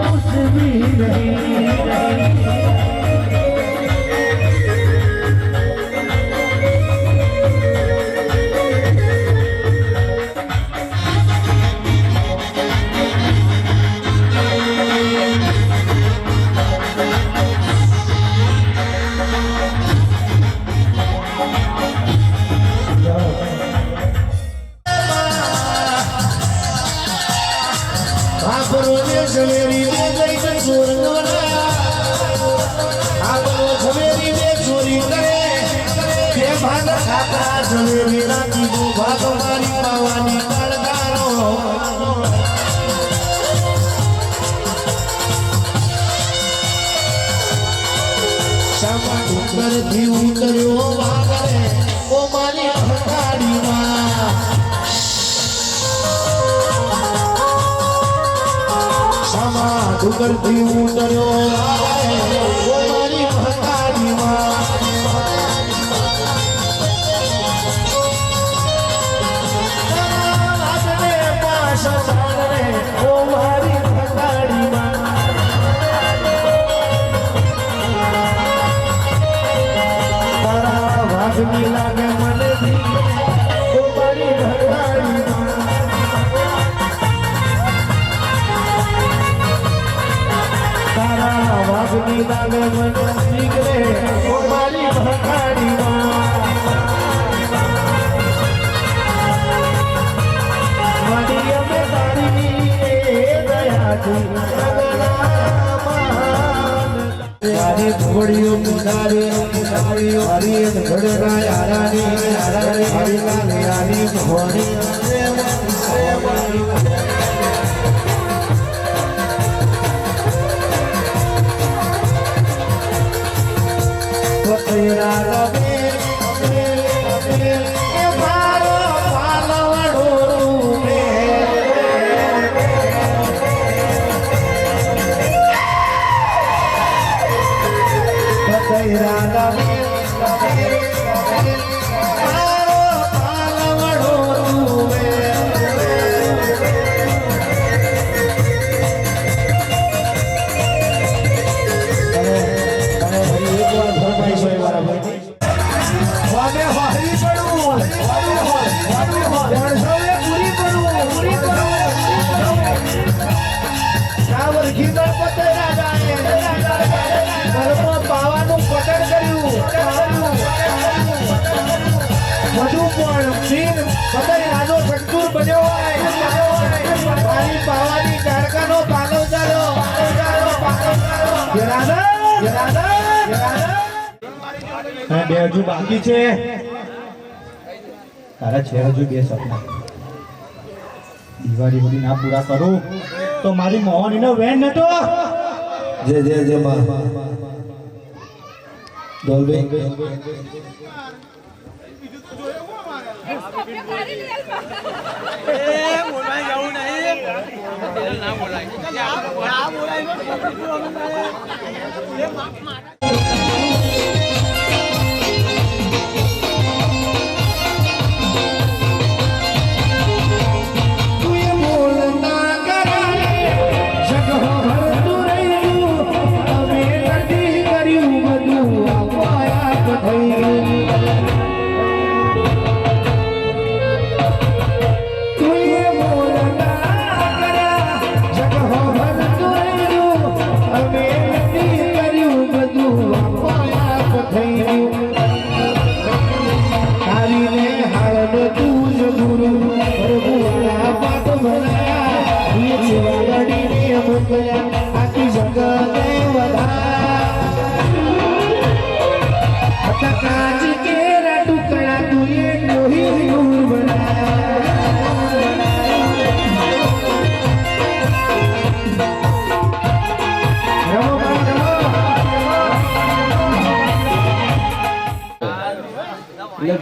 कुछ भी नहीं झवेरी में जैसे चोर झवेरी में चोरी करे के भाग खाता झवेरी राखी दो भाग मारी पावानी काळगारो शामा ऊपर थी उतर्यो भागरे ओ मारी हकाड़ी मां डूंगर थी उतर्यो वो मारी महतारी मां आदने पास सागरे वो मारी महतारी मां तारा भागनी लागे मन दी वो मारी महतारी मां वागनी लागे मन सीगरे ओ मारी भखाड़ी मारी में तारी दया थी यारी घोड़ियों मुदारे हरी घोड़ेगा यारानी हरी लाल यारी घोड़ी तेरा रबीर ए मारो पालवड़ो में तेरा रबीर मारो पालवड़ो में બે હજુ બાકી છે તારા છે હજુ બે સપના દિવાળી સુધી ના પૂરા કરું તો મારી મોહની નો વેન નતો જય જય જય માં ડોલભાઈ બોલાય જવું નહીં ના બોલાય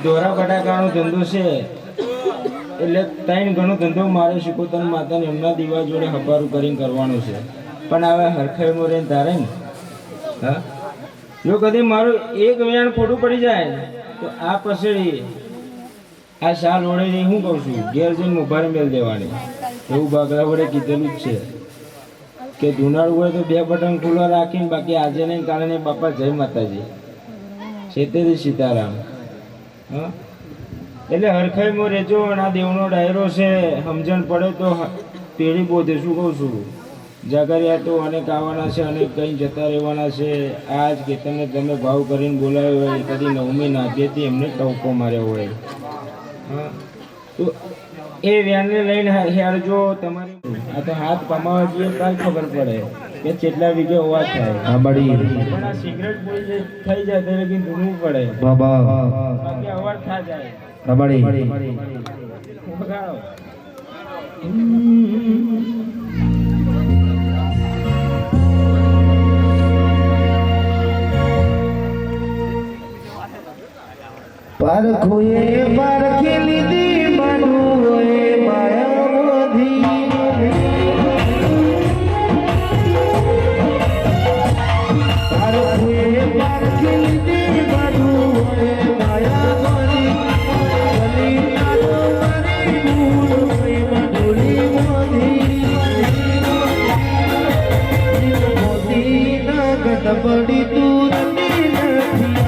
દોરા બટાકાનો ધંધો છે એટલે ત્રણ ઘણો ધંધો મારે શિકોતર માતાને એમના દીવા જોડે હબારું કરીને કરવાનું છે પણ હવે હરખાઈમાં રહીને તારે ને હા જો કદી મારું એક વેણ ખોટું પડી જાય તો આ પસડી આ શાલ ઓળે જઈ હું કહું છું ઘેર જઈને ઉભારે મેલ દેવાની એવું બાગલા વડે કીધેલું જ છે કે ધુનાળું હોય તો 2 બટન ખુલ્લા રાખીને બાકી આજે નહીં કારણે બાપા જય માતાજી શેતેરી સીતારામ. હા એટલે હરખાઈમાં રહેજો. અને આ દેવનો ડાયરો છે, સમજણ પડે તો પેઢી બોધે. શું કહું છું, જાગરિયા તો અનેક આવવાના છે, અનેક કંઈ જતા રહેવાના છે. આજ કે તમે ભાવ કરીને બોલાવ્યો હોય, કદી નવમી નાભ્યથી એમને ટવકો માર્યો હોય. હા તો એ વ્યાનને લઈને હેરજો તમારે. આ તો હાથ કમાવા જઈએ કાલ ખબર પડે કે કેટલા વીઘે હોવા થાય. આંબાડી પણ આ સિગરેટ પૂરી થઈ જાય ત્યારે બી ધૂણવું પડે, બાબા બાકી અવાર થા જાય. આંબાડી વગાડો. પારખોએ પારખી લીધી માનુઓએ માયાવધી. પારખોએ પારખી લીધી માનુઓએ માયાવધી. ગલી નાનો મારી મૂળોએ મધુરી મોધી. મોતી ના ગટબડી તું રતી નથી આવી.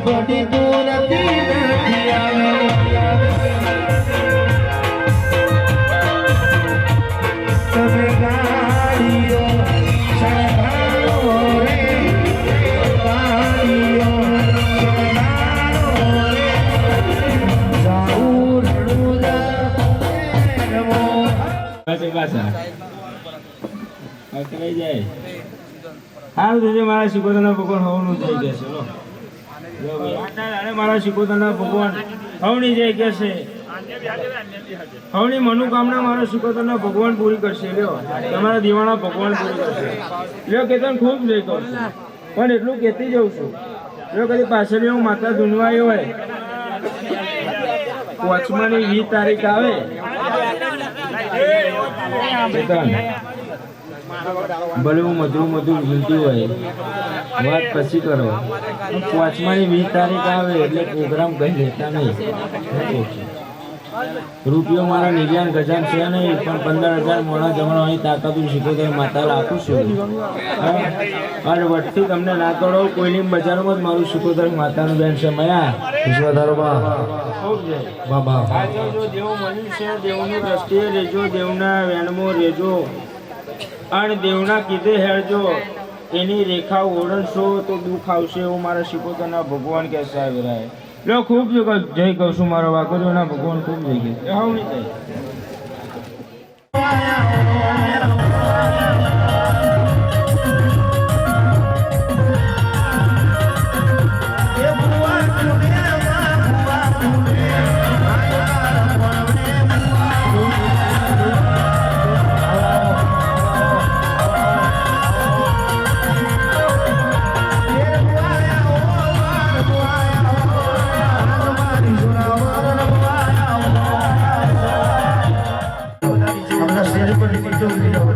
બડી દૂરથી નથી આવે. તમે ગાડીઓ સંભાળો રે, ગાડીઓ સંભાળો રે. જાઉં રણુજા પાછા અકળાઈ જાય. હાલ થશે મારા શિકોતરના ભગવાન હવનું થઈ જશે. મારા શિકોતરના ભગવાન હવની જાય કે છે, હવની મનોકામના મારા શિકોતરના ભગવાન પૂરી કરશે. લ્યો તમારા દીવાના ભગવાન પૂરી કરશે. લ્યો કેતન ખૂબ જઈ કહું છું, પણ એટલું કહેતી જઉં છું. લ્યો કદી પાછળ હું માતા ધૂનવાઈ હોય, 5મી 20 તારીખ આવે ભલે હું મધુર ભૂલતી હોય વાત પછી કરો. 5મી 20 તારીખ આવે એટલે પ્રોગ્રામ કંઈ લેતા નહીં. રૂપિયો મારા નિર્યાન ગજાન છે નહીં, પણ 15,000 મોડા જમણવાની તાકાતું શીખો માતા રાખું છું. અને વટથી તમને ના કરો, કોઈની બજારમાં જ મારું શીખોદર માતાનું બેન છે. મયા વિશ્વધારોમાં બાબા દેવું મળ્યું છે, દેવની દ્રષ્ટિએ રહેજો, દેવના વેણમાં રહેજો, અને દેવના કીધે હેરજો. એની રેખા ઓળખશો તો દુઃખ આવશે, એવું મારા શિકોતરના ભગવાન કહેશે. આવી લો ખૂબ જય કહું છું. મારો વાકરીઓના ભગવાન ખૂબ જઈ ગયા. હાવ નહીં થાય. Hãy subscribe cho kênh Ghiền Mì Gõ để không bỏ lỡ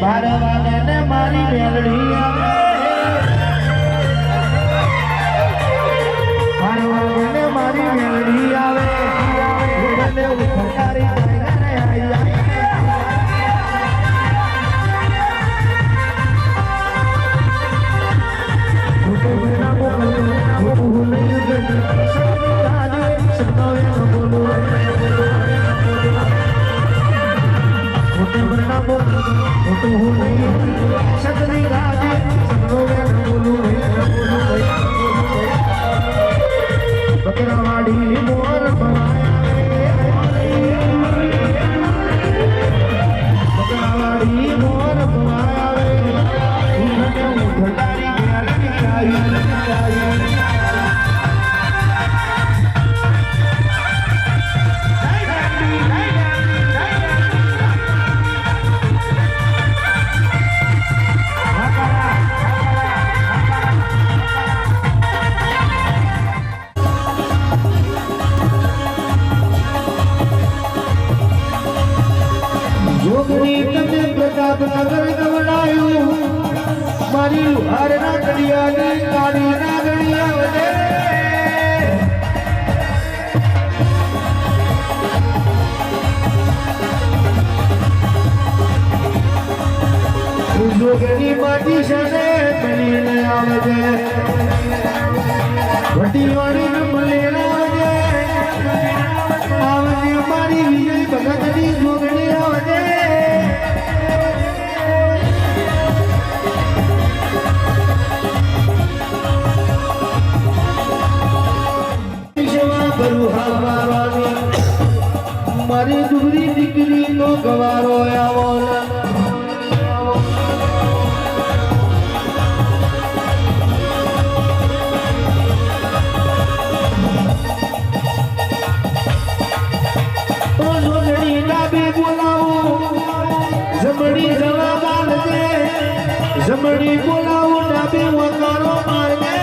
ભારવાને ને મારી મેલડી આવે ભારવાને ને મારી મેલડી આવે મને ઉઠારી બકરાવાડી મોર બકરાવાડી મોર આવે જોગણી તમે પ્રતાપનગર ગવડાયું મારી લુહારના કડિયાની કાળી નાગણીયા વધે જોગણી માટી સને બનીને આવજે વટીવાણી મળેલા આવજે મારી વિજય ભગતની જોગણી આવજે મારી દુબળી દીકરી નો ગવારો આવો જમણી જવા મારજે જમણી બોલાવું ડાબી વકારો મારજે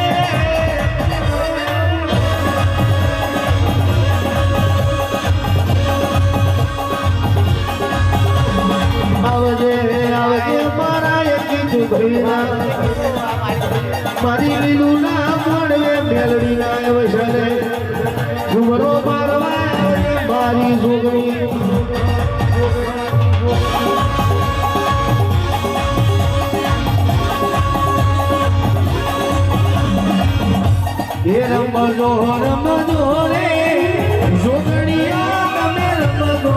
આવજે આવજે મારા એકી દુભરીના મારી લીલું ના મોડવે મેલડી ના અવસરે ઘુમરો મારવા મારી જોગણી રમજો રમજો રે જોગણીયા તમે રમજો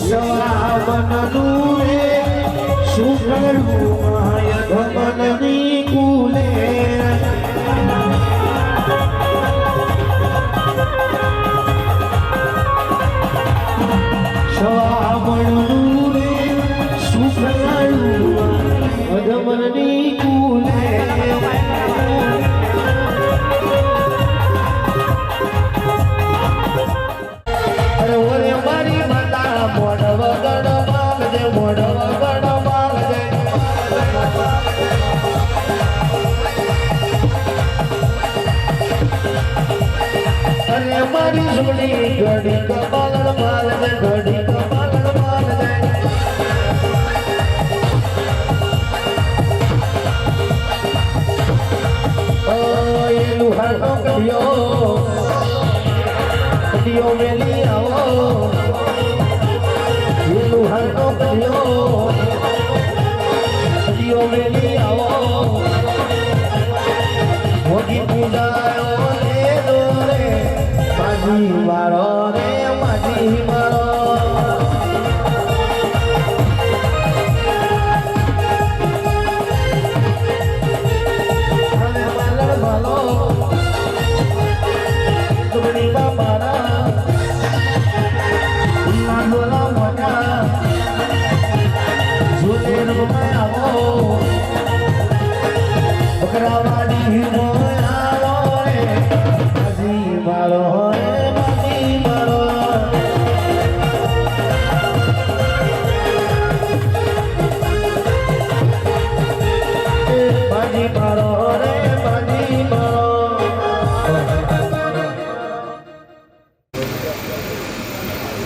સવાવનનું રે શું કરવું માય ધમનની કુલે સવાવનનું રે શું કરવું અધમનની કુલે અરે ઓરે મારી માતા મોઢવ ગણ માલજે મોઢવ ગણ માલજે અરે મારી સુણી ઘડી કપાલ માલજે ઘડી કપાલ માલજે ઓય લુહાનો કડિયો મેલી આવો લુહાનો કડિયો મેલી આવો મોટી પૂજાયો રે દોરે માજી વાળો રે માજી વાળો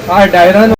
આ ડાયરાનો